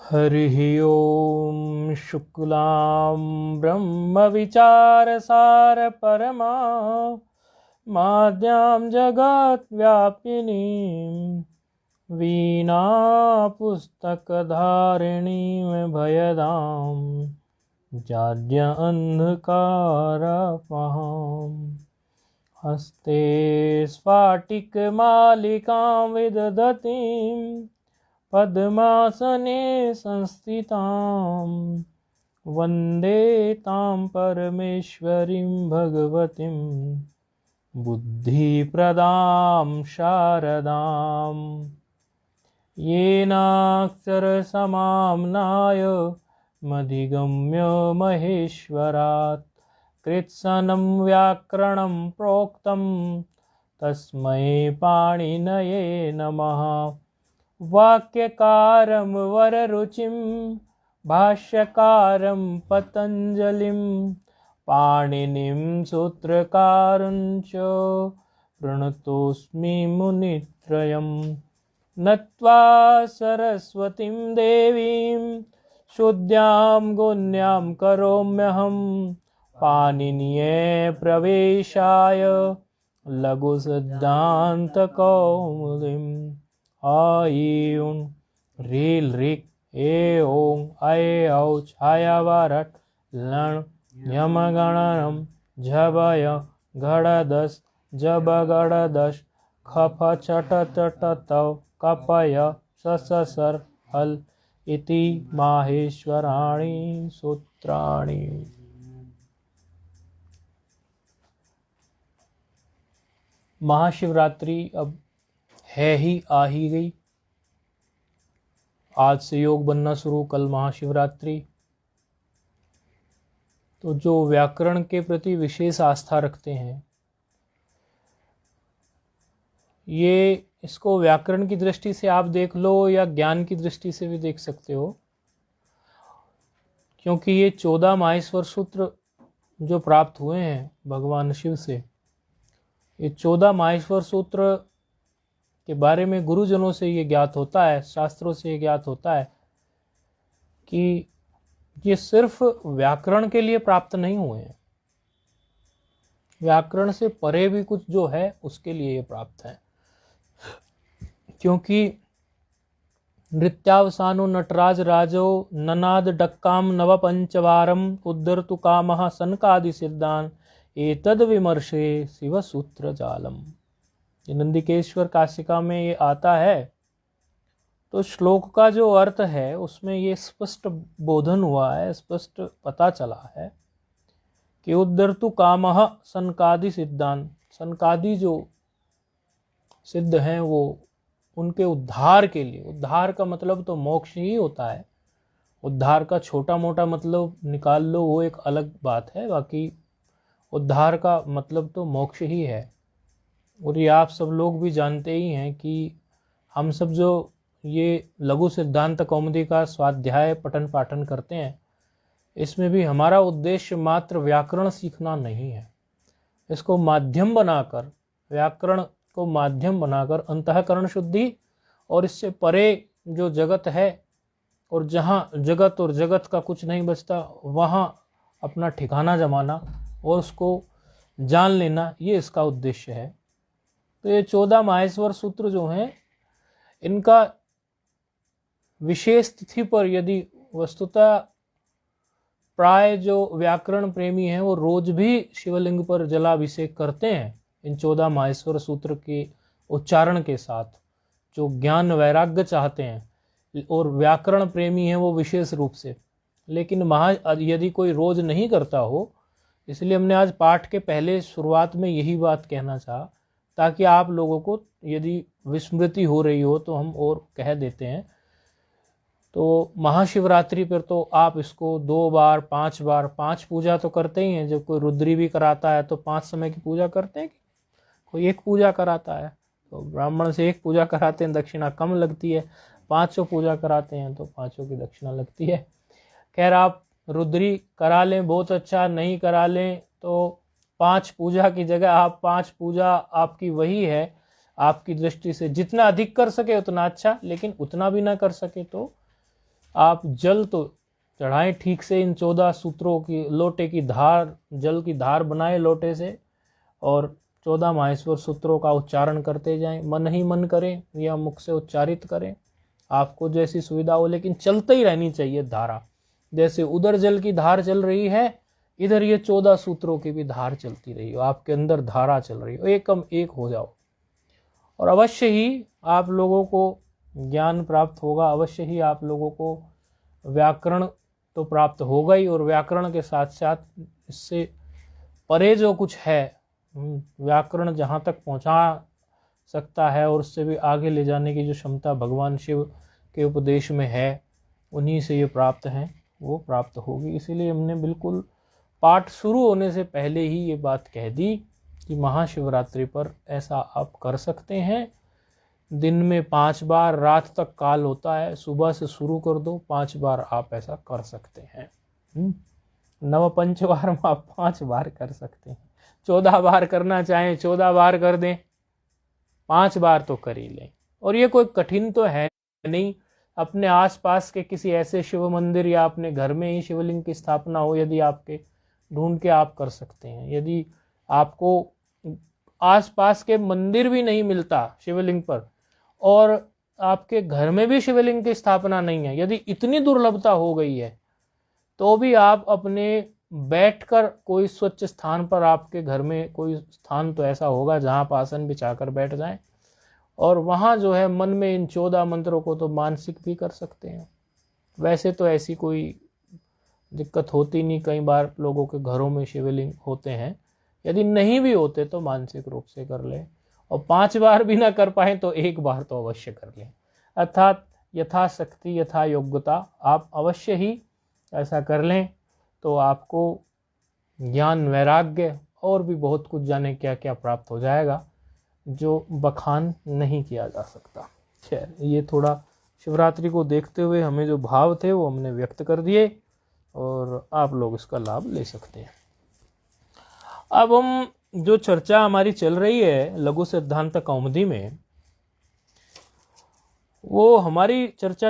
हरिः ओं शुक्लां ब्रह्मविचारसारपरमा माद्यां जगद्व्यापिनीं वीणापुस्तकधारिणीं भयदां जाड्य अन्धकारापहाम् हस्ते स्फाटिकमालिकां विदधतीं पद्मासने संस्थितां वन्दे तां परमेश्वरीं भगवतीं बुद्धिप्रदां शारदां येनाक्षरसमाम्नाय मधिगम्य महेश्वरात् कृत्स्नं व्याकरणं प्रोक्तं तस्मै पाणिनये नमः। वाक्यकारं वररुचिं भाष्यकारं पतञ्जलिं पाणिनिं सूत्रकारञ्च प्रणतोऽस्मि मुनित्रयम्। नत्वा सरस्वतीं देवीं शुद्धां गुण्यां करोम्यहं पाणिनीये प्रवेशाय लघुसिद्धान्तकौमुदीम्। ऐं ह्रीं ह्रीं ऐं ऐ छायावरट् लण् यमगणनं झभय घड़दस् जबगड़दश् खफ छट चट कपय सससर हल इति माहेश्वराणि सूत्राणि। महाशिवरात्रि अब है ही आ ही गई। आज से योग बनना शुरू, कल महाशिवरात्रि। तो जो व्याकरण के प्रति विशेष आस्था रखते हैं, ये इसको व्याकरण की दृष्टि से आप देख लो या ज्ञान की दृष्टि से भी देख सकते हो, क्योंकि ये 14 माहेश्वर सूत्र जो प्राप्त हुए हैं भगवान शिव से, ये 14 माहेश्वर सूत्र के बारे में गुरुजनों से ये ज्ञात होता है, शास्त्रों से ये ज्ञात होता है कि ये सिर्फ व्याकरण के लिए प्राप्त नहीं हुए हैं, व्याकरण से परे भी कुछ जो है उसके लिए ये प्राप्त है। क्योंकि नृत्यावसानो नटराज राजो ननाद डक्काम नव पंचवारम उद्धरतु कामः सनकादि सिद्धान एतद विमर्शे शिव सूत्र जालम। ये नंदिकेश्वर काशिका में ये आता है। तो श्लोक का जो अर्थ है उसमें ये स्पष्ट बोधन हुआ है, स्पष्ट पता चला है कि उद्धरतु कामः सनकादि सिद्धान, सनकादि जो सिद्ध हैं वो उनके उद्धार के लिए, उद्धार का मतलब तो मोक्ष ही होता है, उद्धार का छोटा मोटा मतलब निकाल लो वो एक अलग बात है, बाकी उद्धार का मतलब तो मोक्ष ही है। और ये आप सब लोग भी जानते ही हैं कि हम सब जो ये लघु सिद्धांत कौमुदी का स्वाध्याय पठन पाठन करते हैं, इसमें भी हमारा उद्देश्य मात्र व्याकरण सीखना नहीं है। इसको माध्यम बनाकर, व्याकरण को माध्यम बनाकर अंतःकरण शुद्धि और इससे परे जो जगत है और जहाँ जगत और जगत का कुछ नहीं बचता वहाँ अपना ठिकाना जमाना और उसको जान लेना, ये इसका उद्देश्य है। तो ये 14 माहेश्वर सूत्र जो हैं, इनका विशेष तिथि पर यदि वस्तुतः प्राय जो व्याकरण प्रेमी हैं वो रोज भी शिवलिंग पर जलाभिषेक करते हैं इन 14 माहेश्वर सूत्र के उच्चारण के साथ, जो ज्ञान वैराग्य चाहते हैं और व्याकरण प्रेमी हैं वो विशेष रूप से। लेकिन यदि कोई रोज नहीं करता हो, इसलिए हमने आज पाठ के पहले शुरुआत में यही बात कहना चाहा, ताकि आप लोगों को यदि विस्मृति हो रही हो तो हम और कह देते हैं। तो महाशिवरात्रि पर तो आप इसको 2 बार 5 बार 5 पूजा तो करते ही हैं। जब कोई रुद्री भी कराता है तो 5 समय की पूजा करते हैं, कि कोई एक पूजा कराता है तो ब्राह्मण से एक पूजा कराते हैं, दक्षिणा कम लगती है। 500 पूजा कराते हैं तो 500 की दक्षिणा लगती है। खैर, आप रुद्री करा लें बहुत अच्छा, नहीं करा लें तो 5 पूजा की जगह आप 5 पूजा आपकी वही है, आपकी दृष्टि से जितना अधिक कर सके उतना अच्छा, लेकिन उतना भी ना कर सके तो आप जल तो चढ़ाएं ठीक से, इन 14 सूत्रों की लोटे की धार, जल की धार बनाए लोटे से, और 14 माहेश्वर सूत्रों का उच्चारण करते जाएं। मन ही मन करें या मुख से उच्चारित करें, आपको जैसी सुविधा हो, लेकिन चलते ही रहनी चाहिए धारा। जैसे उधर जल की धार चल रही है, इधर ये 14 सूत्रों की भी धार चलती रही हो, आपके अंदर धारा चल रही हो, एकम एक हो जाओ, और अवश्य ही आप लोगों को ज्ञान प्राप्त होगा। अवश्य ही आप लोगों को व्याकरण तो प्राप्त होगा ही, और व्याकरण के साथ साथ इससे परे जो कुछ है, व्याकरण जहाँ तक पहुँचा सकता है और उससे भी आगे ले जाने की जो क्षमता भगवान शिव के उपदेश में है, उन्हीं से ये प्राप्त है, वो प्राप्त होगी। इसीलिए हमने बिल्कुल पाठ शुरू होने से पहले ही ये बात कह दी कि महाशिवरात्रि पर ऐसा आप कर सकते हैं। दिन में 5 बार, रात तक काल होता है, सुबह से शुरू कर दो, 5 बार आप ऐसा कर सकते हैं। नवपंचवार में आप 5 बार कर सकते हैं, 14 बार करना चाहें 14 बार कर दें, 5 बार तो कर ही लें। और ये कोई कठिन तो है नहीं। अपने आसपास के किसी ऐसे शिव मंदिर या अपने घर में ही शिवलिंग की स्थापना हो, यदि आपके, ढूंढ के आप कर सकते हैं। यदि आपको आसपास के मंदिर भी नहीं मिलता शिवलिंग पर, और आपके घर में भी शिवलिंग की स्थापना नहीं है, यदि इतनी दुर्लभता हो गई है, तो भी आप अपने बैठकर कोई स्वच्छ स्थान पर, आपके घर में कोई स्थान तो ऐसा होगा जहाँ आप आसन बिछाकर बैठ जाएं, और वहाँ जो है मन में इन 14 मंत्रों को तो मानसिक भी कर सकते हैं। वैसे तो ऐसी कोई दिक्कत होती नहीं, कई बार लोगों के घरों में शिवलिंग होते हैं, यदि नहीं भी होते तो मानसिक रूप से कर लें, और 5 बार भी ना कर पाए तो 1 बार तो अवश्य कर लें। अर्थात यथाशक्ति यथा योग्यता आप अवश्य ही ऐसा कर लें, तो आपको ज्ञान, वैराग्य और भी बहुत कुछ जाने क्या क्या प्राप्त हो जाएगा, जो बखान नहीं किया जा सकता। खैर, ये थोड़ा शिवरात्रि को देखते हुए हमें जो भाव थे वो हमने व्यक्त कर दिए, और आप लोग इसका लाभ ले सकते हैं। अब हम जो चर्चा हमारी चल रही है लघु सिद्धांत कौमुदी में, वो हमारी चर्चा